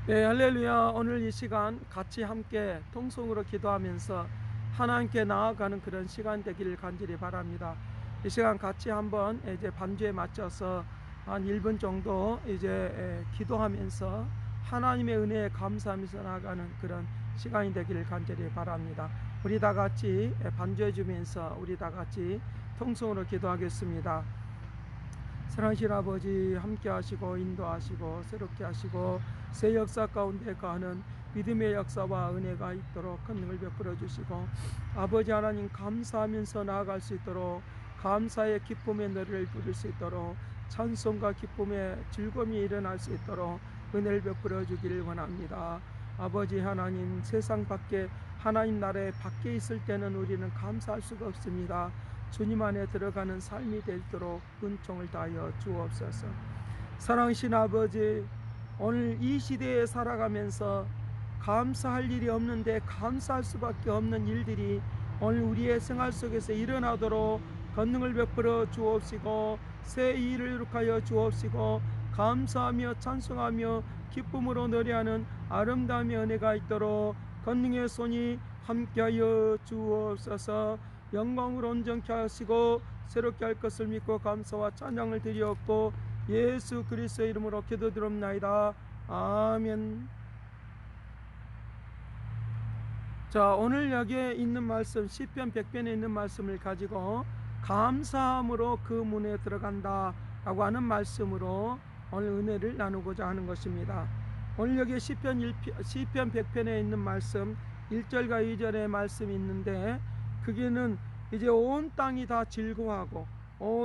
네, 할렐루야. 오늘 이 시간 같이 함께 통성으로 기도하면서 하나님께 나아가는 그런 시간 되기를 간절히 바랍니다. 이 시간 같이 한번 이제 반주에 맞춰서 한 1분 정도 이제 기도하면서 하나님의 은혜에 감사하면서 나아가는 그런 시간이 되기를 간절히 바랍니다. 우리 다 같이 반주해 주면서 우리 다 같이 통성으로 기도하겠습니다. 사랑하신 아버지, 함께 하시고 인도하시고 새롭게 하시고 새 역사 가운데 가는 믿음의 역사와 은혜가 있도록 큰 능을 베풀어 주시고, 아버지 하나님 감사하면서 나아갈 수 있도록, 감사의 기쁨의 노래를 부를 수 있도록, 찬송과 기쁨의 즐거움이 일어날 수 있도록 은혜를 베풀어 주기를 원합니다. 아버지 하나님, 세상 밖에 하나님 나라에 밖에 있을 때는 우리는 감사할 수가 없습니다. 주님 안에 들어가는 삶이 되도록 은총을 다하여 주옵소서. 사랑하신 아버지, 오늘 이 시대에 살아가면서 감사할 일이 없는데 감사할 수밖에 없는 일들이 오늘 우리의 생활 속에서 일어나도록 권능을 베풀어 주옵시고, 새 일을 이룩하여 주옵시고, 감사하며 찬송하며 기쁨으로 노래하는 아름다움의 은혜가 있도록 권능의 손이 함께하여 주옵소서. 영광을 온전케 하시고 새롭게 할 것을 믿고 감사와 찬양을 드리옵고 예수 그리스도의 이름으로 기도드립나이다. 아멘. 자, 오늘 여기에 있는 말씀, 시편 100편에 있는 말씀을 가지고 감사함으로 그 문에 들어간다 라고 하는 말씀으로 오늘 은혜를 나누고자 하는 것입니다. 오늘 여기 시편 100편에 있는 말씀 1절과 2절의 말씀이 있는데, 그게는 이제 온 땅이 다 즐거워하고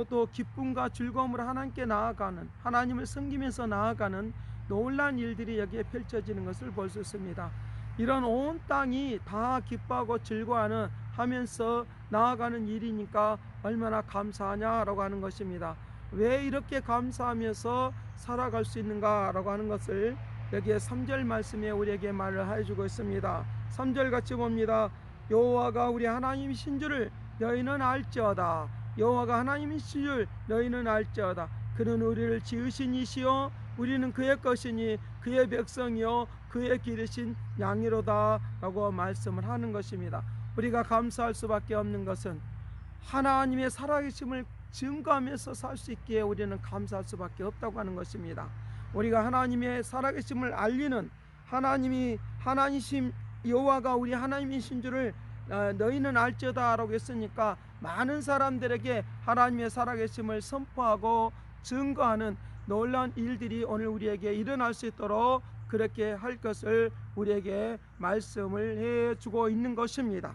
또 기쁨과 즐거움으로 하나님께 나아가는, 하나님을 섬기면서 나아가는 놀라운 일들이 여기에 펼쳐지는 것을 볼 수 있습니다. 이런 온 땅이 다 기뻐하고 즐거워하는 하면서 나아가는 일이니까 얼마나 감사하냐라고 하는 것입니다. 왜 이렇게 감사하면서 살아갈 수 있는가라고 하는 것을 여기에 3절 말씀에 우리에게 말을 해주고 있습니다. 3절 같이 봅니다. 여호와가 우리 하나님이신 줄을 너희는 알지어다. 여호와가 하나님이신 줄 너희는 알지어다. 그는 우리를 지으신 이시요 우리는 그의 것이니 그의 백성이요 그의 기르신 양이로다 라고 말씀을 하는 것입니다. 우리가 감사할 수밖에 없는 것은 하나님의 살아계심을 증거하면서 살 수 있기에 우리는 감사할 수밖에 없다고 하는 것입니다. 우리가 하나님의 살아계심을 알리는, 하나님이 하나님이신 여호와가 우리 하나님이신 줄을 너희는 알지어다 라고 했으니까 많은 사람들에게 하나님의 살아계심을 선포하고 증거하는 놀라운 일들이 오늘 우리에게 일어날 수 있도록 그렇게 할 것을 우리에게 말씀을 해주고 있는 것입니다.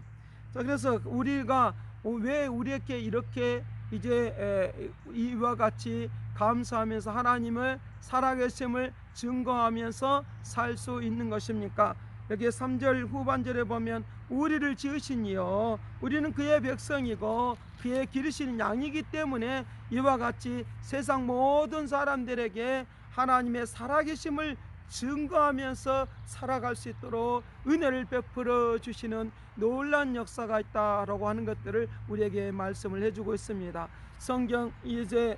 자, 그래서 우리가 왜 우리에게 이렇게 이제 이와 같이 감사하면서 하나님을 살아계심을 증거하면서 살 수 있는 것입니까? 여기 3절 후반절에 보면 우리를 지으신 이요 우리는 그의 백성이고 그의 기르시는 양이기 때문에 이와 같이 세상 모든 사람들에게 하나님의 살아계심을 증거하면서 살아갈 수 있도록 은혜를 베풀어 주시는 놀라운 역사가 있다라고 하는 것들을 우리에게 말씀을 해주고 있습니다. 성경 이제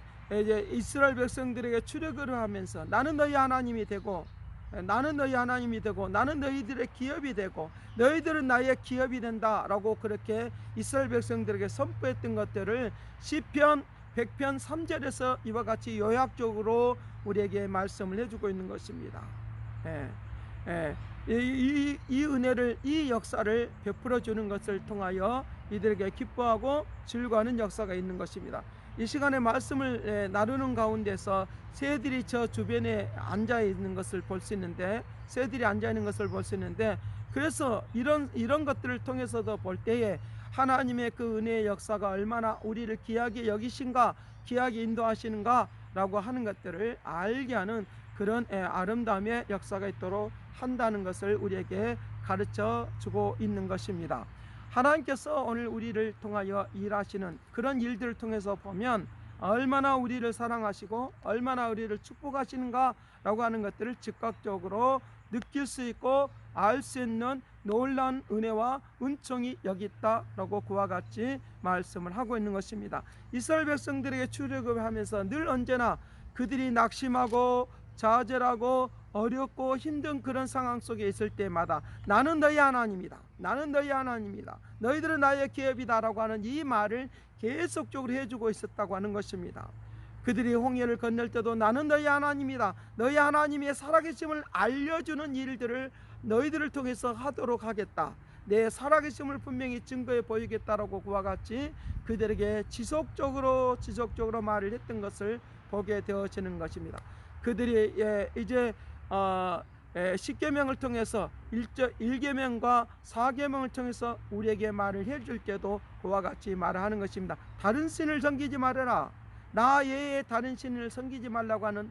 이스라엘 백성들에게 출애굽을 하면서 나는 너희 하나님이 되고 나는 너희 하나님이 되고 나는 너희들의 기업이 되고 너희들은 나의 기업이 된다라고 그렇게 이스라엘 백성들에게 선포했던 것들을 시편 100편 3절에서 이와 같이 요약적으로 우리에게 말씀을 해주고 있는 것입니다. 이 은혜를, 이 역사를 베풀어 주는 것을 통하여 이들에게 기뻐하고 즐거워하는 역사가 있는 것입니다. 이 시간에 말씀을 나누는 가운데서 새들이 저 주변에 앉아 있는 것을 볼 수 있는데, 새들이 앉아 있는 것을 볼 수 있는데, 그래서 이런 것들을 통해서도 볼 때에 하나님의 그 은혜의 역사가 얼마나 우리를 귀하게 여기신가, 귀하게 인도하시는가 라고 하는 것들을 알게 하는 그런 아름다움의 역사가 있도록 한다는 것을 우리에게 가르쳐 주고 있는 것입니다. 하나님께서 오늘 우리를 통하여 일하시는 그런 일들을 통해서 보면 얼마나 우리를 사랑하시고 얼마나 우리를 축복하시는가 라고 하는 것들을 즉각적으로 느낄 수 있고 알 수 있는 놀라운 은혜와 은총이 여기 있다라고 그와 같이 말씀을 하고 있는 것입니다. 이스라엘 백성들에게 출애굽을 하면서 늘 언제나 그들이 낙심하고 좌절하고 어렵고 힘든 그런 상황 속에 있을 때마다 나는 너희 하나님이다, 나는 너희 하나님이다, 너희들은 나의 기업이다 라고 하는 이 말을 계속적으로 해주고 있었다고 하는 것입니다. 그들이 홍해를 건널 때도 나는 너희 하나님이다, 너희 하나님의 살아계심을 알려주는 일들을 너희들을 통해서 하도록 하겠다, 내 살아계심을 분명히 증거해 보이겠다라고 그와 같이 그들에게 지속적으로 말을 했던 것을 보게 되어지는 것입니다. 그들이 이제 10계명을 통해서 1계명과 4계명을 통해서 우리에게 말을 해줄 때도 그와 같이 말을 하는 것입니다. 다른 신을 섬기지 말아라, 나 외에 다른 신을 섬기지 말라고 하는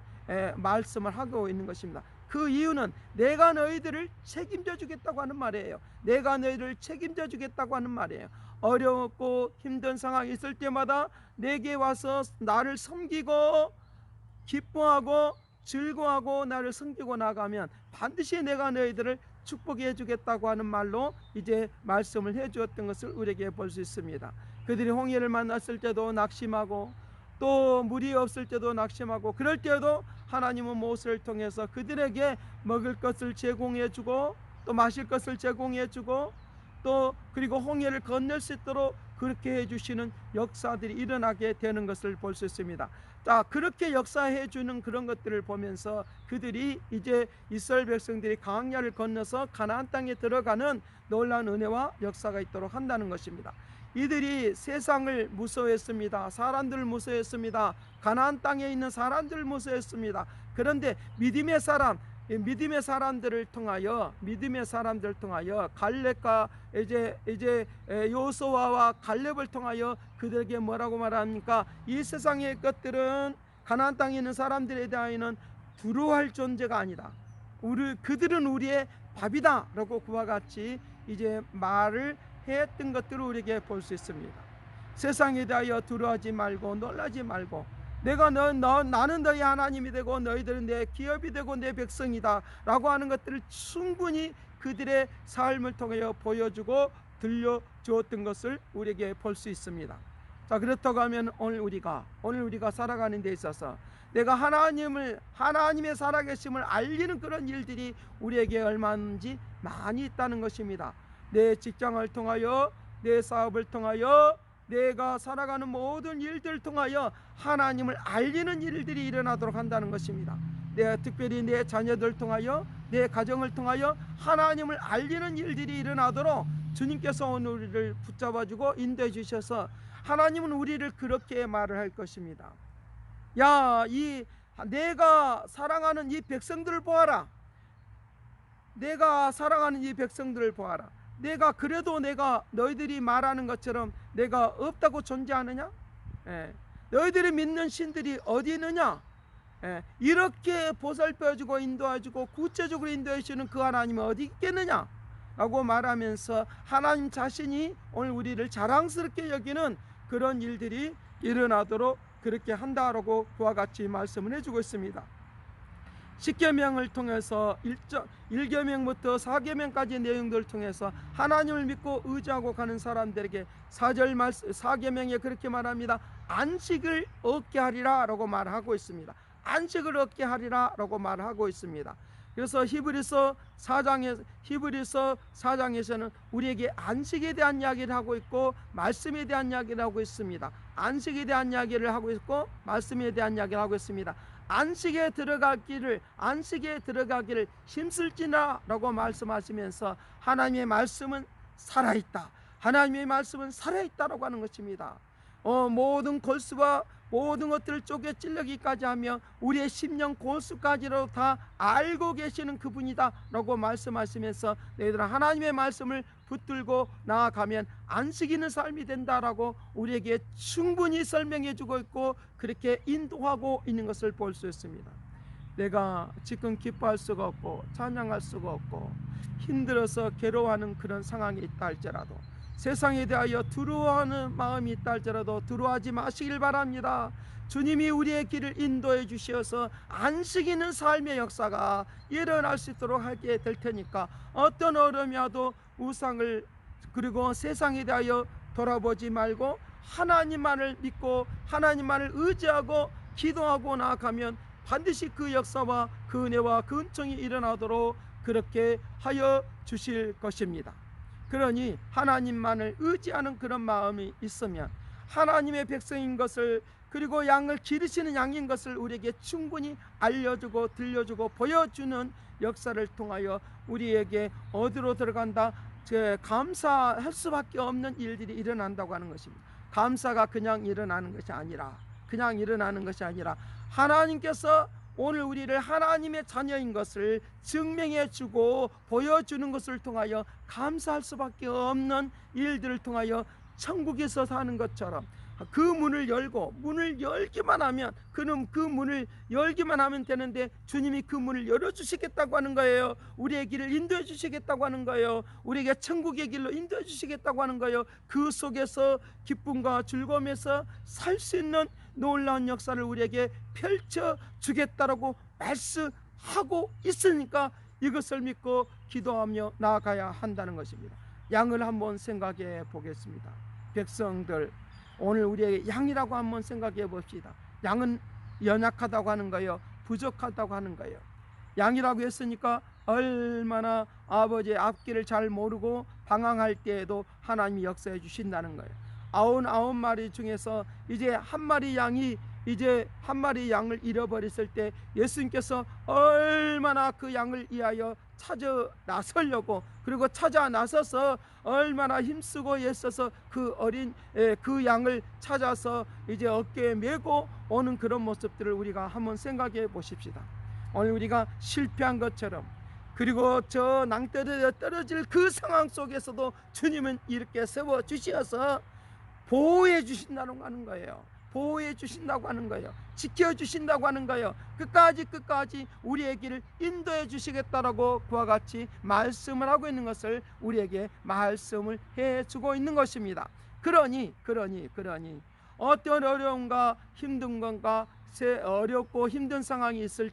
말씀을 하고 있는 것입니다. 그 이유는 내가 너희들을 책임져 주겠다고 하는 말이에요. 내가 너희를 책임져 주겠다고 하는 말이에요. 어렵고 힘든 상황이 있을 때마다 내게 와서 나를 섬기고 기뻐하고 즐거워하고 나를 섬기고 나가면 반드시 내가 너희들을 축복해 주겠다고 하는 말로 이제 말씀을 해 주었던 것을 우리에게 볼 수 있습니다. 그들이 홍해를 만났을 때도 낙심하고 또 물이 없을 때도 낙심하고, 그럴 때도 하나님은 모세를 통해서 그들에게 먹을 것을 제공해 주고 또 마실 것을 제공해 주고 또 그리고 홍해를 건널 수 있도록 그렇게 해주시는 역사들이 일어나게 되는 것을 볼 수 있습니다. 자, 그렇게 역사해 주는 그런 것들을 보면서 그들이 이제 이스라엘 백성들이 광야를 건너서 가나안 땅에 들어가는 놀라운 은혜와 역사가 있도록 한다는 것입니다. 이들이 세상을 무서워했습니다. 사람들을 무서워했습니다. 가나안 땅에 있는 사람들을 무서워했습니다. 그런데 믿음의 사람들을 통하여 갈렙과 이제 요수아와 갈렙을 통하여 그들에게 뭐라고 말합니까? 이 세상의 것들은 가나안 땅에 있는 사람들에 대하여는 두려워할 존재가 아니다, 그들은 우리의 밥이다 라고 그와 같이 이제 말을 했던 것들을 우리에게 볼 수 있습니다. 세상에 대하여 두려워하지 말고 놀라지 말고 나는 너희 하나님이 되고 너희들은 내 기업이 되고 내 백성이다 라고 하는 것들을 충분히 그들의 삶을 통하여 보여주고 들려주었던 것을 우리에게 볼 수 있습니다. 자, 그렇다고 하면 오늘 우리가 살아가는 데 있어서 내가 하나님의 살아계심을 알리는 그런 일들이 우리에게 얼마든지 많이 있다는 것입니다. 내 직장을 통하여, 내 사업을 통하여, 내가 살아가는 모든 일들을 통하여 하나님을 알리는 일들이 일어나도록 한다는 것입니다. 특별히 내 자녀들 통하여, 내 가정을 통하여 하나님을 알리는 일들이 일어나도록 주님께서 오늘 우리를 붙잡아주고 인도해 주셔서 하나님은 우리를 그렇게 말을 할 것입니다. 야, 내가 사랑하는 이 백성들을 보아라. 내가 사랑하는 이 백성들을 보아라. 그래도 내가 너희들이 말하는 것처럼 내가 없다고 존재하느냐? 너희들이 믿는 신들이 어디 있느냐? 이렇게 보살펴주고 인도해주고 구체적으로 인도해주는 그 하나님이 어디 있겠느냐? 라고 말하면서 하나님 자신이 오늘 우리를 자랑스럽게 여기는 그런 일들이 일어나도록 그렇게 한다라고 그와 같이 말씀을 해주고 있습니다. 10계명을 통해서 1계명부터 4계명까지의 내용들을 통해서 하나님을 믿고 의지하고 가는 사람들에게 4계명에 그렇게 말합니다. 안식을 얻게 하리라 라고 말하고 있습니다. 안식을 얻게 하리라 라고 말하고 있습니다. 그래서 히브리서 4장에서는 우리에게 안식에 대한 이야기를 하고 있고 말씀에 대한 이야기를 하고 있습니다. 안식에 대한 이야기를 하고 있고 말씀에 대한 이야기를 하고 있습니다. 안식에 들어가기를 힘쓸지나 라고 말씀하시면서 하나님의 말씀은 살아있다, 하나님의 말씀은 살아있다라고 하는 것입니다. 모든 골수와 모든 것들을 쪼개 찔러기까지 하며 우리의 심령 골수까지로 다 알고 계시는 그분이다 라고 말씀하시면서 너희들은 하나님의 말씀을 붙들고 나아가면 안식 있는 삶이 된다라고 우리에게 충분히 설명해 주고 있고 그렇게 인도하고 있는 것을 볼 수 있습니다. 내가 지금 기뻐할 수가 없고 찬양할 수가 없고 힘들어서 괴로워하는 그런 상황이 있다 할지라도, 세상에 대하여 두려워하는 마음이 있다 할지라도 두려워하지 마시길 바랍니다. 주님이 우리의 길을 인도해 주셔서 안식 있는 삶의 역사가 일어날 수 있도록 하게 될 테니까 어떤 어려움이 와도 우상을 그리고 세상에 대하여 돌아보지 말고 하나님만을 믿고 하나님만을 의지하고 기도하고 나아가면 반드시 그 역사와 그 은혜와 그 은총이 일어나도록 그렇게 하여 주실 것입니다. 그러니 하나님만을 의지하는 그런 마음이 있으면 하나님의 백성인 것을, 그리고 양을 기르시는 양인 것을 우리에게 충분히 알려주고 들려주고 보여주는 역사를 통하여 우리에게 어디로 들어간다? 감사할 수밖에 없는 일들이 일어난다고 하는 것입니다. 감사가 그냥 일어나는 것이 아니라 하나님께서 오늘 우리를 하나님의 자녀인 것을 증명해 주고 보여주는 것을 통하여 감사할 수밖에 없는 일들을 통하여 천국에서 사는 것처럼 그 문을 열기만 하면, 그 문을 열기만 하면 되는데 주님이 그 문을 열어주시겠다고 하는 거예요. 우리의 길을 인도해 주시겠다고 하는 거예요. 우리에게 천국의 길로 인도해 주시겠다고 하는 거예요. 그 속에서 기쁨과 즐거움에서 살 수 있는 놀라운 역사를 우리에게 펼쳐주겠다라고 말씀하고 있으니까 이것을 믿고 기도하며 나아가야 한다는 것입니다. 양을 한번 생각해 보겠습니다. 백성들, 오늘 우리에게 양이라고 한번 생각해 봅시다. 양은 연약하다고 하는 거예요. 부족하다고 하는 거예요. 양이라고 했으니까 얼마나 아버지의 앞길을 잘 모르고 방황할 때에도 하나님이 역사해 주신다는 거예요. 99마리 중에서 이제 한 마리 양을 잃어버렸을 때 예수님께서 얼마나 그 양을 위하여 찾아 나서려고, 그리고 찾아 나서서 얼마나 힘쓰고 애써서 그 양을 찾아서 이제 어깨에 메고 오는 그런 모습들을 우리가 한번 생각해 보십시다. 오늘 우리가 실패한 것처럼, 그리고 저 낭떠러지에 떨어질 그 상황 속에서도 주님은 이렇게 세워 주셔서 보호해 주신다고 하는 거예요. 보호해 주신다고 하는 거예요. 지켜 주신다고 하는 거예요. 끝까지 우리의 길을 인도해 주시겠다라고 그와 같이 말씀을 하고 있는 것을 우리에게 말씀을 해 주고 있는 것입니다. 그러니 어떤 어려움과 힘든 건가, 어렵고 힘든 상황이 있을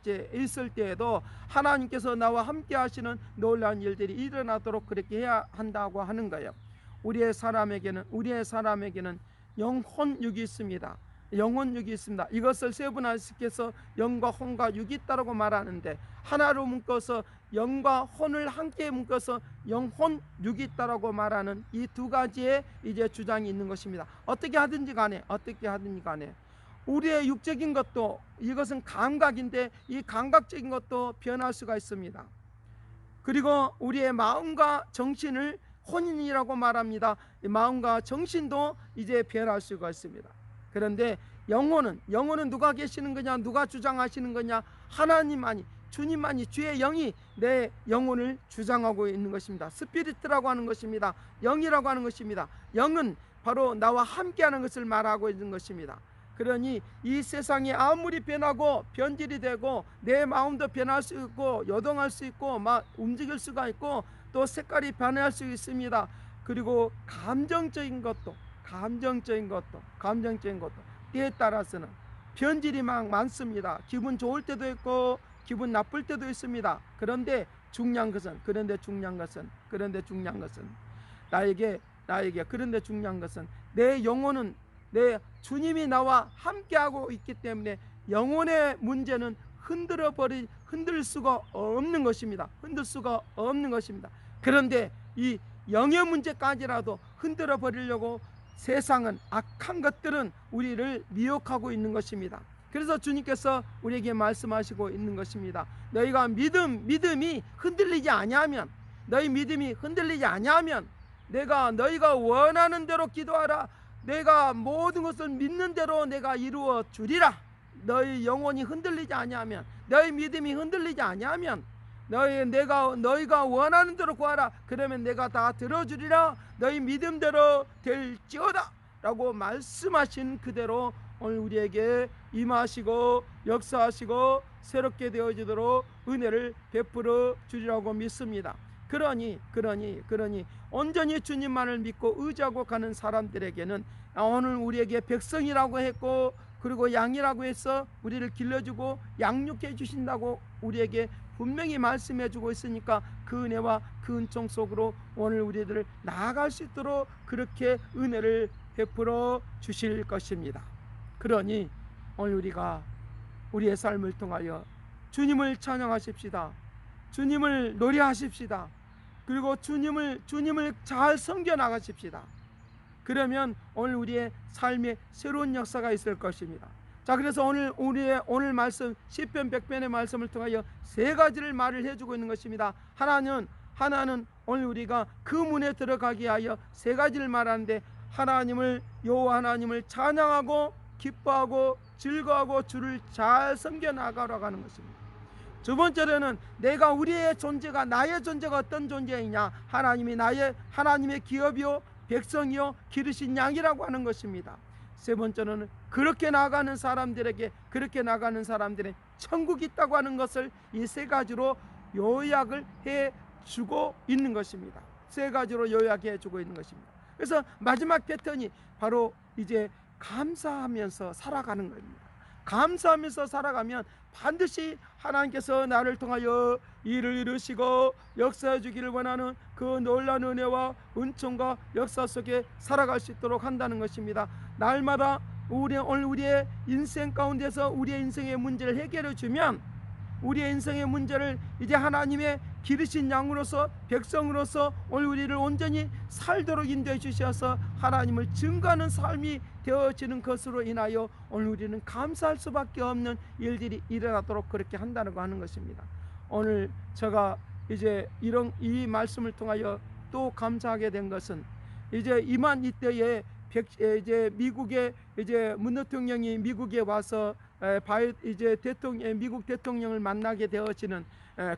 때에도 하나님께서 나와 함께 하시는 놀라운 일들이 일어나도록 그렇게 해야 한다고 하는 거예요. 우리의 사람에게는 영혼육이 있습니다. 영혼육이 있습니다. 이것을 세분화시켜서 영과 혼과 육이 있다고 말하는데, 하나로 묶어서 영과 혼을 함께 묶어서 영혼육이 있다고 말하는 이 두 가지의 이제 주장이 있는 것입니다. 어떻게 하든지 간에 우리의 육적인 것도, 이것은 감각인데 이 감각적인 것도 변할 수가 있습니다. 그리고 우리의 마음과 정신을 혼인이라고 말합니다. 마음과 정신도 이제 변할 수가 있습니다. 그런데 영혼은 누가 계시는 거냐, 누가 주장하시는 거냐? 하나님만이, 주님만이, 주의 영이 내 영혼을 주장하고 있는 것입니다. 스피리트라고 하는 것입니다. 영이라고 하는 것입니다. 영은 바로 나와 함께하는 것을 말하고 있는 것입니다. 그러니 이 세상이 아무리 변하고 변질이 되고 내 마음도 변할 수 있고 요동할 수 있고 막 움직일 수가 있고 또 색깔이 변할 수 있습니다. 그리고 감정적인 것도 때에 따라서는 변질이 막 많습니다. 기분 좋을 때도 있고 기분 나쁠 때도 있습니다. 그런데 중요한 것은 내 영혼은, 내 주님이 나와 함께하고 있기 때문에 영혼의 문제는 흔들 수가 없는 것입니다. 그런데 이 영의 문제까지라도 흔들어 버리려고 세상은, 악한 것들은 우리를 미혹하고 있는 것입니다. 그래서 주님께서 우리에게 말씀하시고 있는 것입니다. 너희가 믿음이 흔들리지 아니하면, 너희가 원하는 대로 기도하라. 내가 모든 것을 믿는 대로 내가 이루어 주리라. 너희 영혼이 흔들리지 아니하면, 너희 믿음이 흔들리지 아니하면, 너희가 원하는 대로 구하라. 그러면 내가 다 들어주리라. 너희 믿음대로 될지어다 라고 말씀하신 그대로 오늘 우리에게 임하시고 역사하시고 새롭게 되어지도록 은혜를 베풀어 주리라고 믿습니다. 그러니 온전히 주님만을 믿고 의지하고 가는 사람들에게는 오늘 우리에게 백성이라고 했고, 그리고 양이라고 해서 우리를 길러주고 양육해 주신다고 우리에게 분명히 말씀해 주고 있으니까 그 은혜와 그 은총 속으로 오늘 우리들을 나아갈 수 있도록 그렇게 은혜를 베풀어 주실 것입니다. 그러니 오늘 우리가 우리의 삶을 통하여 주님을 찬양하십시다. 주님을 노래하십시다. 그리고 주님을 잘 섬겨 나가십시다. 그러면 오늘 우리의 삶에 새로운 역사가 있을 것입니다. 자, 그래서 오늘 말씀 시편 100편의 말씀을 통하여 세 가지를 말을 해주고 있는 것입니다. 하나는 오늘 우리가 그 문에 들어가기 위하여 세 가지를 말하는데, 여호와 하나님을 찬양하고 기뻐하고 즐거워하고 주를 잘 섬겨 나가라고 하는 것입니다. 두 번째로는 내가 우리의 존재가, 나의 존재가 어떤 존재이냐, 하나님의 기업이요 백성이요 기르신 양이라고 하는 것입니다. 세 번째는 그렇게 나가는 사람들의 천국이 있다고 하는 것을 이 세 가지로 요약을 해주고 있는 것입니다. 세 가지로 요약해 주고 있는 것입니다. 그래서 마지막 패턴이 바로 이제 감사하면서 살아가는 겁니다. 감사하면서 살아가면 반드시 하나님께서 나를 통하여 일을 이루시고 역사해 주기를 원하는 그 놀라운 은혜와 은총과 역사 속에 살아갈 수 있도록 한다는 것입니다. 날마다 오늘 우리의 인생 가운데서 우리의 인생의 문제를 해결해 주면, 우리의 인생의 문제를 이제 하나님의 기르신 양으로서 백성으로서 오늘 우리를 온전히 살도록 인도해 주셔서 하나님을 증거하는 삶이 되어지는 것으로 인하여 오늘 우리는 감사할 수밖에 없는 일들이 일어나도록 그렇게 한다고 하는 것입니다. 오늘 제가 이제 이 말씀을 통하여 또 감사하게 된 것은, 이제 이때에 이제 미국의 이제 문 대통령이 미국에 와서 미국 대통령을 만나게 되어지는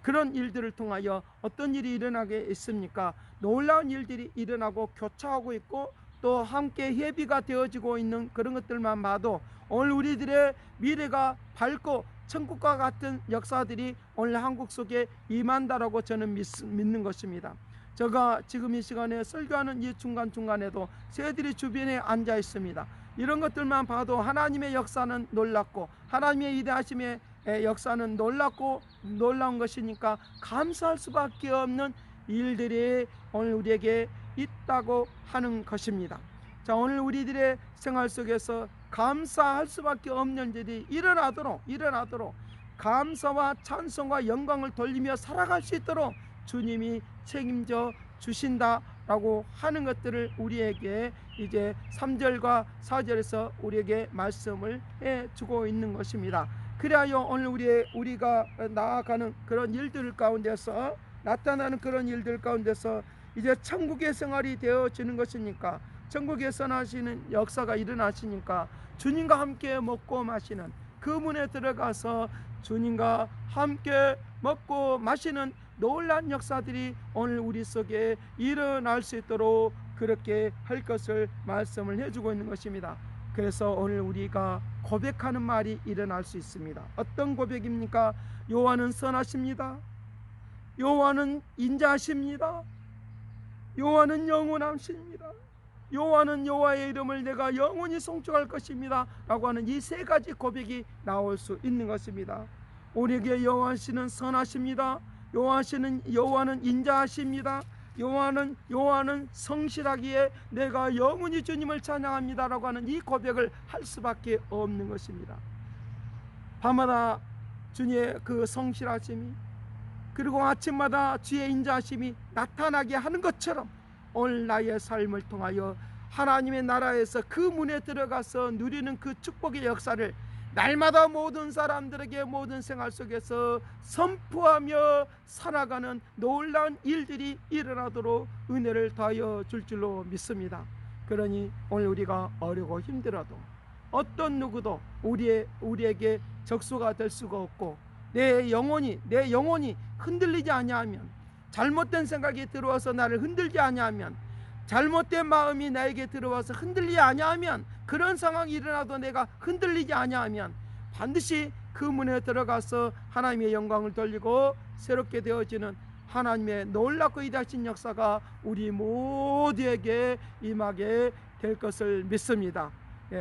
그런 일들을 통하여 어떤 일이 일어나게 있습니까? 놀라운 일들이 일어나고 교차하고 있고 또 함께 협의가 되어지고 있는 그런 것들만 봐도 오늘 우리들의 미래가 밝고 천국과 같은 역사들이 오늘 한국 속에 임한다라고 저는 믿는 것입니다. 제가 지금 이 시간에 설교하는 이 중간중간에도 새들이 주변에 앉아 있습니다. 이런 것들만 봐도 하나님의 역사는 놀랍고 하나님의 위대하심의 역사는 놀랍고 놀라운 것이니까 감사할 수밖에 없는 일들이 오늘 우리에게 있다고 하는 것입니다. 자, 오늘 우리들의 생활 속에서 감사할 수밖에 없는 일이 일어나도록 감사와 찬송과 영광을 돌리며 살아갈 수 있도록 주님이 책임져 주신다라고 하는 것들을 우리에게 이제 3절과 4절에서 우리에게 말씀을 해주고 있는 것입니다. 그래야 오늘 우리가 나아가는 그런 일들 가운데서, 나타나는 그런 일들 가운데서 이제 천국의 생활이 되어지는 것이니까, 천국에서 나시는 역사가 일어나시니까 주님과 함께 먹고 마시는, 그 문에 들어가서 주님과 함께 먹고 마시는 놀라운 역사들이 오늘 우리 속에 일어날 수 있도록 그렇게 할 것을 말씀을 해주고 있는 것입니다. 그래서 오늘 우리가 고백하는 말이 일어날 수 있습니다. 어떤 고백입니까? 여호와는 선하십니다. 여호와는 인자하십니다. 여호와는 영원하십니다. 여호와는 여호와의 이름을 내가 영원히 송축할 것입니다 라고 하는 이 세 가지 고백이 나올 수 있는 것입니다. 우리에게 여호와시는 선하십니다. 여호와는 인자하십니다. 여호와는 성실하기에 내가 영원히 주님을 찬양합니다 라고 하는 이 고백을 할 수밖에 없는 것입니다. 밤마다 주님의 그 성실하심이, 그리고 아침마다 주의 인자하심이 나타나게 하는 것처럼 오늘 나의 삶을 통하여 하나님의 나라에서 그 문에 들어가서 누리는 그 축복의 역사를 날마다 모든 사람들에게 모든 생활 속에서 선포하며 살아가는 놀라운 일들이 일어나도록 은혜를 더하여 줄 줄로 믿습니다. 그러니 오늘 우리가 어려고 힘들어도 어떤 누구도 우리에게 적수가 될 수가 없고, 내 영혼이 흔들리지 아니하면, 잘못된 생각이 들어와서 나를 흔들지 아니하면, 잘못된 마음이 나에게 들어와서 흔들리지 아니하면, 그런 상황이 일어나도 내가 흔들리지 아니하면 반드시 그 문에 들어가서 하나님의 영광을 돌리고 새롭게 되어지는 하나님의 놀랍고 위대하신 역사가 우리 모두에게 임하게 될 것을 믿습니다.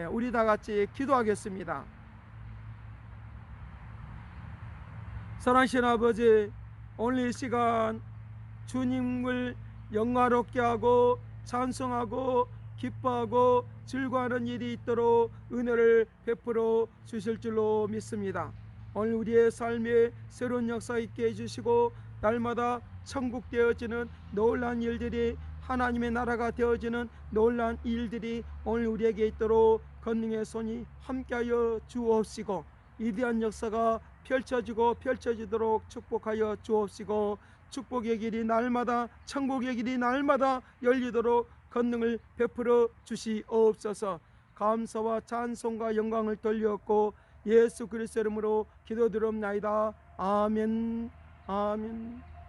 우리 다 같이 기도하겠습니다. 사랑하신 아버지, 오늘 이 시간 주님을 영화롭게 하고 찬송하고 기뻐하고 즐거워하는 일이 있도록 은혜를 베풀어 주실 줄로 믿습니다. 오늘 우리의 삶에 새로운 역사 있게 해주시고 날마다 천국 되어지는 놀라운 일들이, 하나님의 나라가 되어지는 놀라운 일들이 오늘 우리에게 있도록 권능의 손이 함께하여 주옵시고 위대한 역사가 펼쳐지고 펼쳐지도록 축복하여 주옵시고 축복의 길이 날마다, 천국의 길이 날마다 열리도록 권능을 베풀어 주시옵소서. 감사와 찬송과 영광을 돌렸고 예수 그리스도 이름으로 기도드립나이다. 아멘. 아멘.